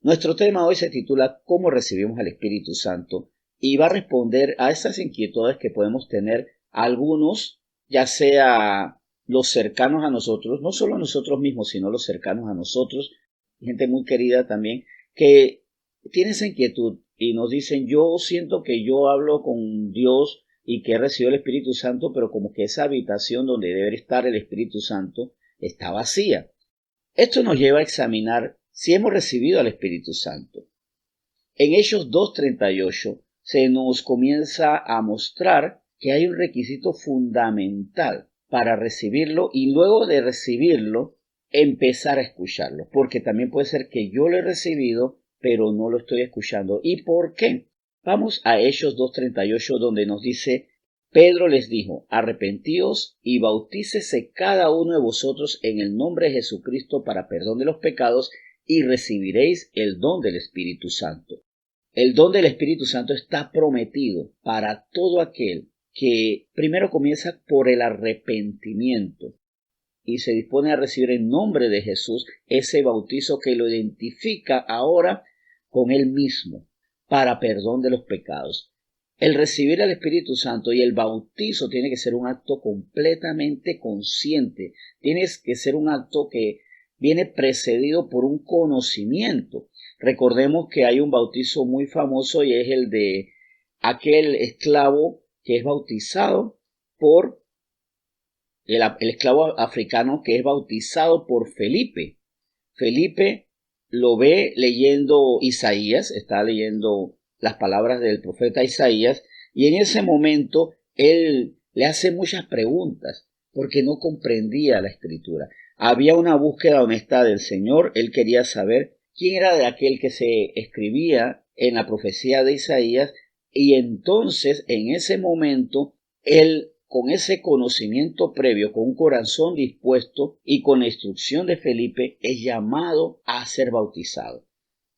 Nuestro tema hoy se titula ¿Cómo recibimos al Espíritu Santo? Y va a responder a esas inquietudes que podemos tener algunos, ya sea los cercanos a nosotros, no solo a nosotros mismos, sino los cercanos a nosotros, gente muy querida también, que tiene esa inquietud y nos dicen, yo siento que yo hablo con Dios y que he recibido el Espíritu Santo, pero como que esa habitación donde debe estar el Espíritu Santo está vacía. Esto nos lleva a examinar si hemos recibido al Espíritu Santo. En Hechos 2:38 se nos comienza a mostrar que hay un requisito fundamental para recibirlo y luego de recibirlo empezar a escucharlo, porque también puede ser que yo lo he recibido pero no lo estoy escuchando. ¿Y por qué? Vamos a Hechos 2:38 donde nos dice: Pedro les dijo, arrepentíos y bautícese cada uno de vosotros en el nombre de Jesucristo para perdón de los pecados y recibiréis el don del Espíritu Santo. El don del Espíritu Santo está prometido para todo aquel que primero comienza por el arrepentimiento y se dispone a recibir en nombre de Jesús ese bautizo que lo identifica ahora con él mismo para perdón de los pecados. El recibir al Espíritu Santo y el bautizo tiene que ser un acto completamente consciente, tiene que ser un acto que viene precedido por un conocimiento. Recordemos que hay un bautizo muy famoso y es el de aquel esclavo que es bautizado por el esclavo africano que es bautizado por Felipe. Felipe lo ve leyendo Isaías, está leyendo las palabras del profeta Isaías, y en ese momento él le hace muchas preguntas porque no comprendía la escritura. Había una búsqueda honesta del Señor, él quería saber quién era de aquel que se escribía en la profecía de Isaías, y entonces en ese momento él, con ese conocimiento previo, con un corazón dispuesto y con la instrucción de Felipe, es llamado a ser bautizado.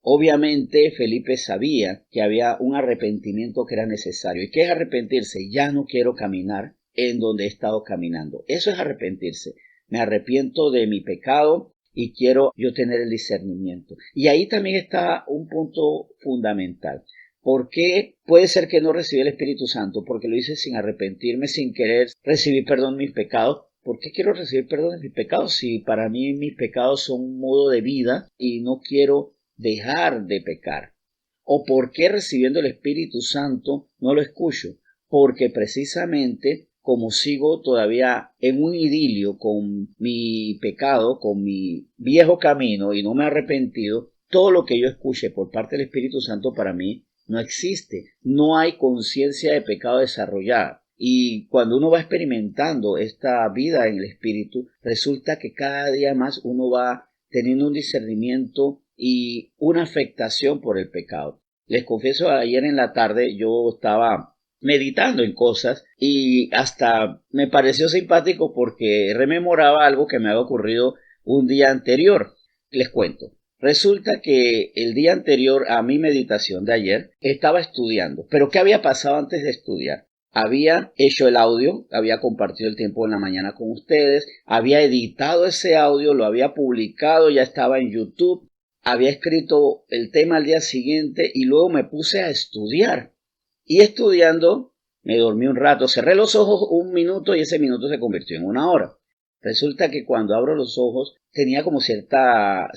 Obviamente Felipe sabía que había un arrepentimiento que era necesario. ¿Y qué es arrepentirse? Ya no quiero caminar en donde he estado caminando. Eso es arrepentirse. Me arrepiento de mi pecado y quiero yo tener el discernimiento. Y ahí también está un punto fundamental. ¿Por qué puede ser que no recibí el Espíritu Santo? Porque lo hice sin arrepentirme, sin querer recibir perdón de mis pecados. ¿Por qué quiero recibir perdón de mis pecados si para mí mis pecados son un modo de vida y no quiero dejar de pecar? ¿O por qué recibiendo el Espíritu Santo no lo escucho? Porque precisamente como sigo todavía en un idilio con mi pecado, con mi viejo camino y no me he arrepentido, todo lo que yo escuche por parte del Espíritu Santo para mí no existe. No hay conciencia de pecado desarrollada. Y cuando uno va experimentando esta vida en el Espíritu, resulta que cada día más uno va teniendo un discernimiento y una afectación por el pecado. Les confieso, ayer en la tarde yo estaba meditando en cosas y hasta me pareció simpático porque rememoraba algo que me había ocurrido un día anterior. Les cuento. Resulta que el día anterior a mi meditación de ayer estaba estudiando. ¿Pero qué había pasado antes de estudiar? Había hecho el audio, había compartido el tiempo en la mañana con ustedes, había editado ese audio, lo había publicado, ya estaba en YouTube, había escrito el tema al día siguiente y luego me puse a estudiar. Y estudiando me dormí un rato, cerré los ojos un minuto y ese minuto se convirtió en una hora. Resulta que cuando abro los ojos tenía como cierta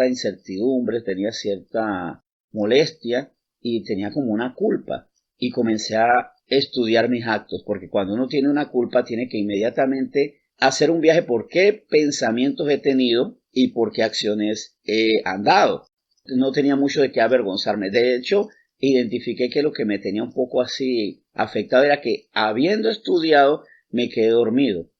incertidumbre, tenía cierta molestia y tenía como una culpa. Y comencé a estudiar mis actos, porque cuando uno tiene una culpa tiene que inmediatamente hacer un viaje por qué pensamientos he tenido y por qué acciones he andado. No tenía mucho de qué avergonzarme. De hecho, identifiqué que lo que me tenía un poco así afectado era que habiendo estudiado me quedé dormido.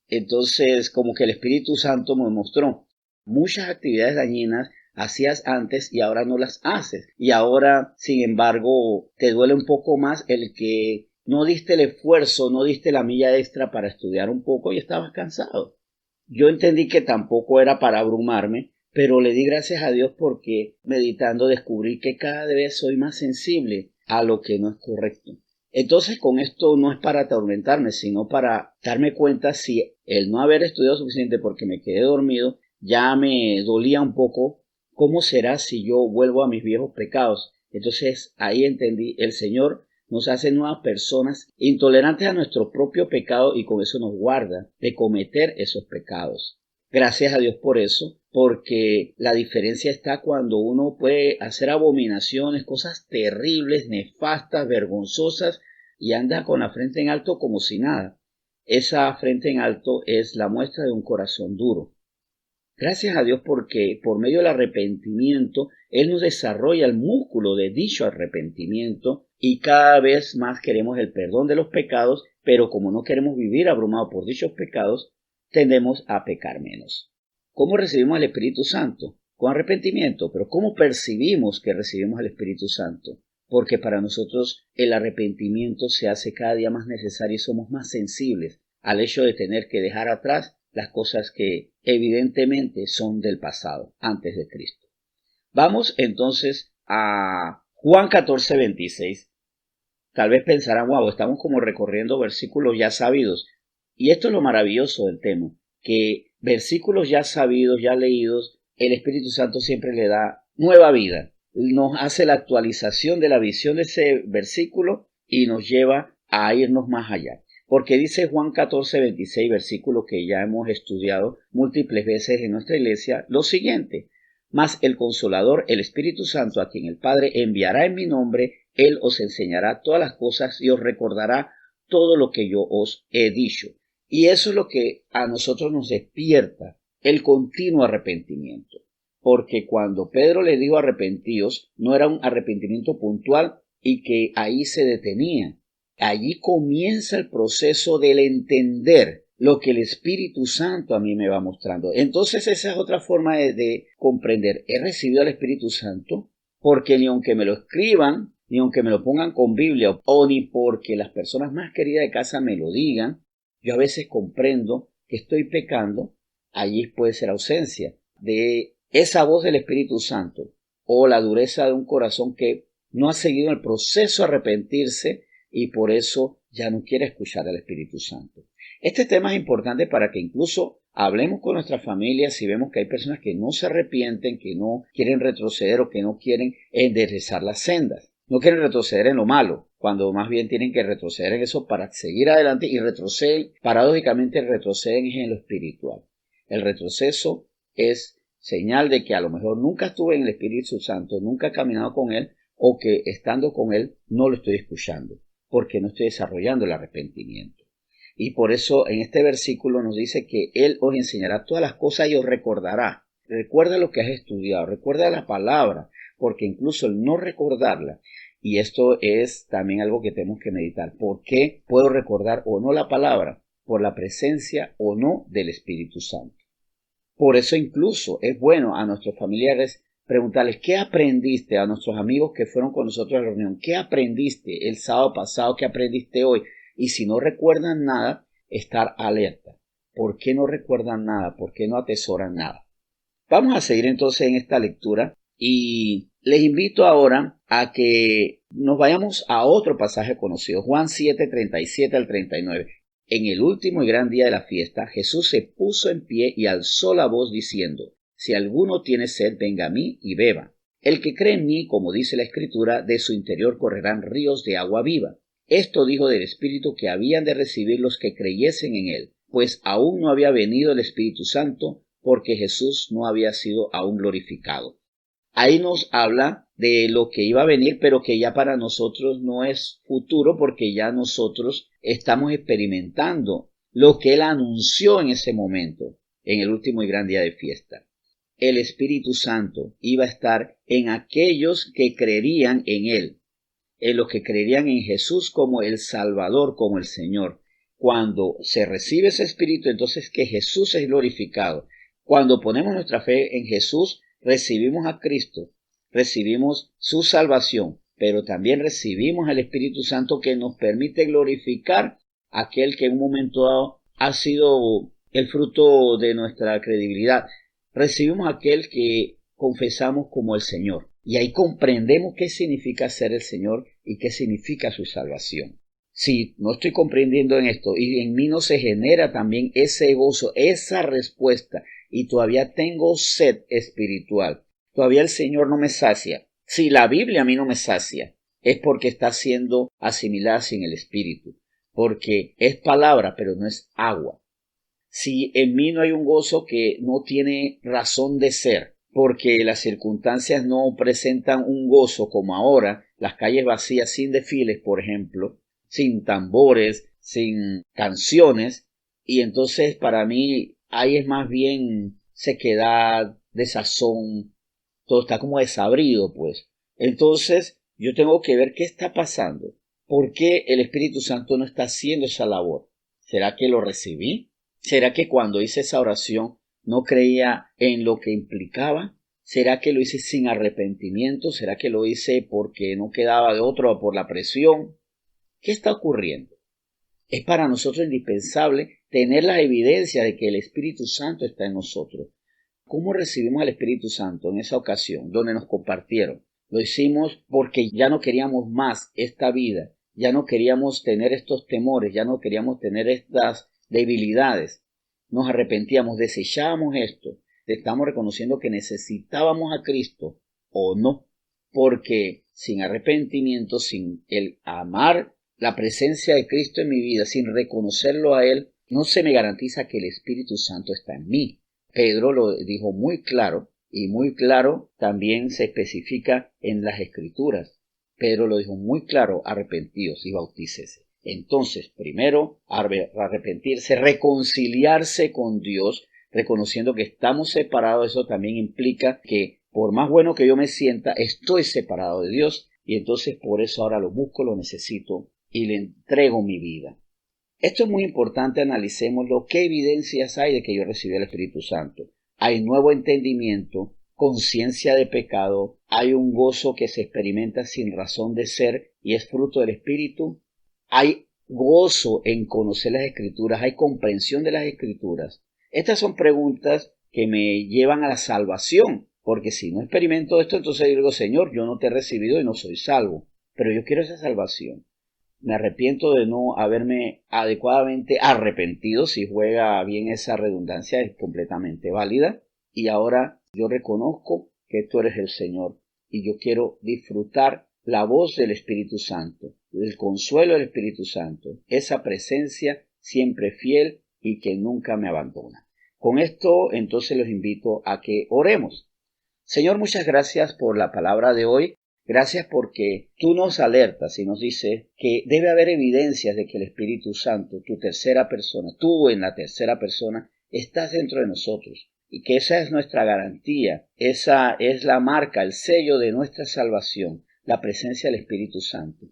Entonces, como que el Espíritu Santo me mostró muchas actividades dañinas hacías antes y ahora no las haces. Y ahora, sin embargo, te duele un poco más el que no diste el esfuerzo, no diste la milla extra para estudiar un poco y estabas cansado. Yo entendí que tampoco era para abrumarme, pero le di gracias a Dios porque meditando descubrí que cada vez soy más sensible a lo que no es correcto. Entonces con esto no es para atormentarme, sino para darme cuenta si el no haber estudiado suficiente porque me quedé dormido ya me dolía un poco ¿cómo será si yo vuelvo a mis viejos pecados? Entonces ahí entendí, el Señor nos hace nuevas personas intolerantes a nuestro propio pecado y con eso nos guarda de cometer esos pecados. Gracias a Dios por eso, porque la diferencia está cuando uno puede hacer abominaciones, cosas terribles, nefastas, vergonzosas y anda con la frente en alto como si nada. Esa frente en alto es la muestra de un corazón duro. Gracias a Dios porque por medio del arrepentimiento Él nos desarrolla el músculo de dicho arrepentimiento y cada vez más queremos el perdón de los pecados, pero como no queremos vivir abrumados por dichos pecados, tendemos a pecar menos. ¿Cómo recibimos el Espíritu Santo? Con arrepentimiento, pero ¿cómo percibimos que recibimos el Espíritu Santo? Porque para nosotros el arrepentimiento se hace cada día más necesario y somos más sensibles al hecho de tener que dejar atrás las cosas que evidentemente son del pasado, antes de Cristo. Vamos entonces a Juan 14:26. Tal vez pensarán, wow, estamos como recorriendo versículos ya sabidos. Y esto es lo maravilloso del tema, que versículos ya sabidos, ya leídos, el Espíritu Santo siempre le da nueva vida. Nos hace la actualización de la visión de ese versículo y nos lleva a irnos más allá. Porque dice Juan 14:26, versículo que ya hemos estudiado múltiples veces en nuestra iglesia, lo siguiente: mas el Consolador, el Espíritu Santo, a quien el Padre enviará en mi nombre, Él os enseñará todas las cosas y os recordará todo lo que yo os he dicho. Y eso es lo que a nosotros nos despierta, el continuo arrepentimiento. Porque cuando Pedro le dijo arrepentíos, no era un arrepentimiento puntual y que ahí se detenía. Allí comienza el proceso del entender lo que el Espíritu Santo a mí me va mostrando. Entonces esa es otra forma de comprender. He recibido al Espíritu Santo porque ni aunque me lo escriban, ni aunque me lo pongan con Biblia, o ni porque las personas más queridas de casa me lo digan, yo a veces comprendo que estoy pecando. Allí puede ser ausencia de esa voz del Espíritu Santo o la dureza de un corazón que no ha seguido el proceso de arrepentirse y por eso ya no quiere escuchar al Espíritu Santo. Este tema es importante para que incluso hablemos con nuestras familias si vemos que hay personas que no se arrepienten, que no quieren retroceder o que no quieren enderezar las sendas. No quieren retroceder en lo malo, cuando más bien tienen que retroceder en eso para seguir adelante y retroceden, paradójicamente retroceden en lo espiritual. El retroceso es señal de que a lo mejor nunca estuve en el Espíritu Santo, nunca he caminado con Él o que estando con Él no lo estoy escuchando, porque no estoy desarrollando el arrepentimiento. Y por eso en este versículo nos dice que Él os enseñará todas las cosas y os recordará. Recuerda lo que has estudiado, recuerda la palabra, porque incluso el no recordarla, y esto es también algo que tenemos que meditar. ¿Por qué puedo recordar o no la palabra? Por la presencia o no del Espíritu Santo. Por eso incluso es bueno a nuestros familiares preguntarles qué aprendiste, a nuestros amigos que fueron con nosotros a la reunión, qué aprendiste el sábado pasado, qué aprendiste hoy. Y si no recuerdan nada, estar alerta. ¿Por qué no recuerdan nada? ¿Por qué no atesoran nada? Vamos a seguir entonces en esta lectura y les invito ahora a que nos vayamos a otro pasaje conocido, Juan 7:37 al 39. En el último y gran día de la fiesta, Jesús se puso en pie y alzó la voz diciendo: si alguno tiene sed, venga a mí y beba. El que cree en mí, como dice la Escritura, de su interior correrán ríos de agua viva. Esto dijo del Espíritu que habían de recibir los que creyesen en él, pues aún no había venido el Espíritu Santo, porque Jesús no había sido aún glorificado. Ahí nos habla de lo que iba a venir, pero que ya para nosotros no es futuro, porque ya nosotros estamos experimentando lo que Él anunció en ese momento, en el último y gran día de fiesta. El Espíritu Santo iba a estar en aquellos que creerían en Él, en los que creerían en Jesús como el Salvador, como el Señor. Cuando se recibe ese Espíritu, entonces que Jesús es glorificado. Cuando ponemos nuestra fe en Jesús, recibimos a Cristo, recibimos su salvación, pero también recibimos al Espíritu Santo que nos permite glorificar a aquel que en un momento dado ha sido el fruto de nuestra credibilidad. Recibimos a aquel que confesamos como el Señor. Y ahí comprendemos qué significa ser el Señor y qué significa su salvación. Si no estoy comprendiendo en esto y en mí no se genera también ese gozo, esa respuesta, y todavía tengo sed espiritual, todavía el Señor no me sacia. Si la Biblia a mí no me sacia, es porque está siendo asimilada sin el Espíritu, porque es palabra, pero no es agua. Si en mí no hay un gozo que no tiene razón de ser, porque las circunstancias no presentan un gozo como ahora, las calles vacías sin desfiles, por ejemplo, sin tambores, sin canciones, y entonces para mí ahí es más bien sequedad, desazón, todo está como desabrido, pues. Entonces yo tengo que ver qué está pasando, por qué el Espíritu Santo no está haciendo esa labor. ¿Será que lo recibí? ¿Será que cuando hice esa oración no creía en lo que implicaba? ¿Será que lo hice sin arrepentimiento? ¿Será que lo hice porque no quedaba de otro o por la presión? ¿Qué está ocurriendo? Es para nosotros indispensable tener la evidencia de que el Espíritu Santo está en nosotros. ¿Cómo recibimos al Espíritu Santo en esa ocasión donde nos compartieron? Lo hicimos porque ya no queríamos más esta vida, ya no queríamos tener estos temores, ya no queríamos tener estas debilidades. Nos arrepentíamos, desechábamos esto. Estamos reconociendo que necesitábamos a Cristo o no, porque sin arrepentimiento, sin el amar la presencia de Cristo en mi vida, sin reconocerlo a Él, no se me garantiza que el Espíritu Santo está en mí. Pedro lo dijo muy claro, y muy claro también se especifica en las Escrituras. Pedro lo dijo muy claro: arrepentíos y bautícese. Entonces, primero, arrepentirse, reconciliarse con Dios, reconociendo que estamos separados. Eso también implica que por más bueno que yo me sienta, estoy separado de Dios, y entonces por eso ahora lo busco, lo necesito y le entrego mi vida. Esto es muy importante, analicémoslo. ¿Qué evidencias hay de que yo recibí el Espíritu Santo? Hay nuevo entendimiento, conciencia de pecado, hay un gozo que se experimenta sin razón de ser y es fruto del Espíritu. Hay gozo en conocer las Escrituras, hay comprensión de las Escrituras. Estas son preguntas que me llevan a la salvación, porque si no experimento esto, entonces yo digo: Señor, yo no te he recibido y no soy salvo, pero yo quiero esa salvación. Me arrepiento de no haberme adecuadamente arrepentido. Si juega bien esa redundancia, es completamente válida. Y ahora yo reconozco que tú eres el Señor y yo quiero disfrutar la voz del Espíritu Santo, el consuelo del Espíritu Santo, esa presencia siempre fiel y que nunca me abandona. Con esto entonces los invito a que oremos. Señor, muchas gracias por la palabra de hoy. Gracias porque tú nos alertas y nos dices que debe haber evidencias de que el Espíritu Santo, tu tercera persona, tú en la tercera persona, estás dentro de nosotros y que esa es nuestra garantía, esa es la marca, el sello de nuestra salvación, la presencia del Espíritu Santo.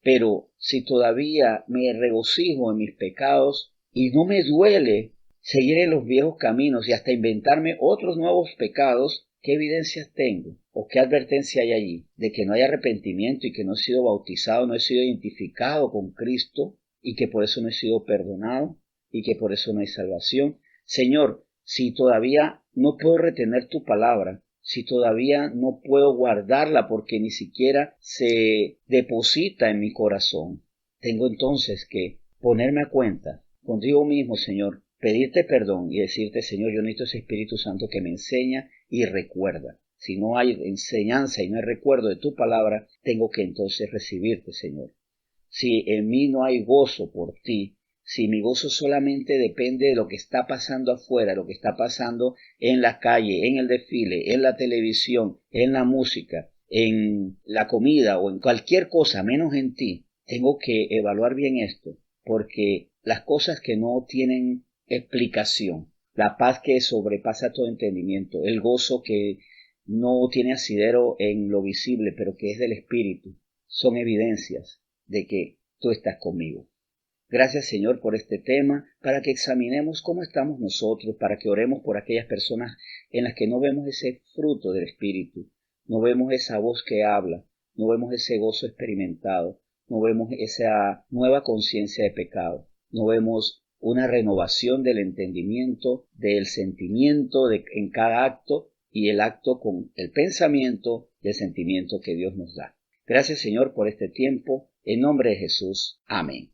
Pero si todavía me regocijo en mis pecados y no me duele seguir en los viejos caminos y hasta inventarme otros nuevos pecados, ¿qué evidencias tengo? ¿O qué advertencia hay allí? De que no hay arrepentimiento y que no he sido bautizado, no he sido identificado con Cristo y que por eso no he sido perdonado y que por eso no hay salvación. Señor, si todavía no puedo retener tu palabra, si todavía no puedo guardarla porque ni siquiera se deposita en mi corazón, tengo entonces que ponerme a cuenta contigo mismo, Señor, pedirte perdón y decirte: Señor, yo necesito ese Espíritu Santo que me enseña y recuerda. Si no hay enseñanza y no hay recuerdo de tu palabra, tengo que entonces recibirte, Señor. Si en mí no hay gozo por ti, si mi gozo solamente depende de lo que está pasando afuera, lo que está pasando en la calle, en el desfile, en la televisión, en la música, en la comida o en cualquier cosa menos en ti, tengo que evaluar bien esto, porque las cosas que no tienen explicación, la paz que sobrepasa todo entendimiento, el gozo que no tiene asidero en lo visible, pero que es del Espíritu, son evidencias de que tú estás conmigo. Gracias, Señor, por este tema, para que examinemos cómo estamos nosotros, para que oremos por aquellas personas en las que no vemos ese fruto del Espíritu, no vemos esa voz que habla, no vemos ese gozo experimentado, no vemos esa nueva conciencia de pecado, no vemos una renovación del entendimiento, del sentimiento en cada acto y el acto con el pensamiento y el sentimiento que Dios nos da. Gracias, Señor, por este tiempo. En nombre de Jesús. Amén.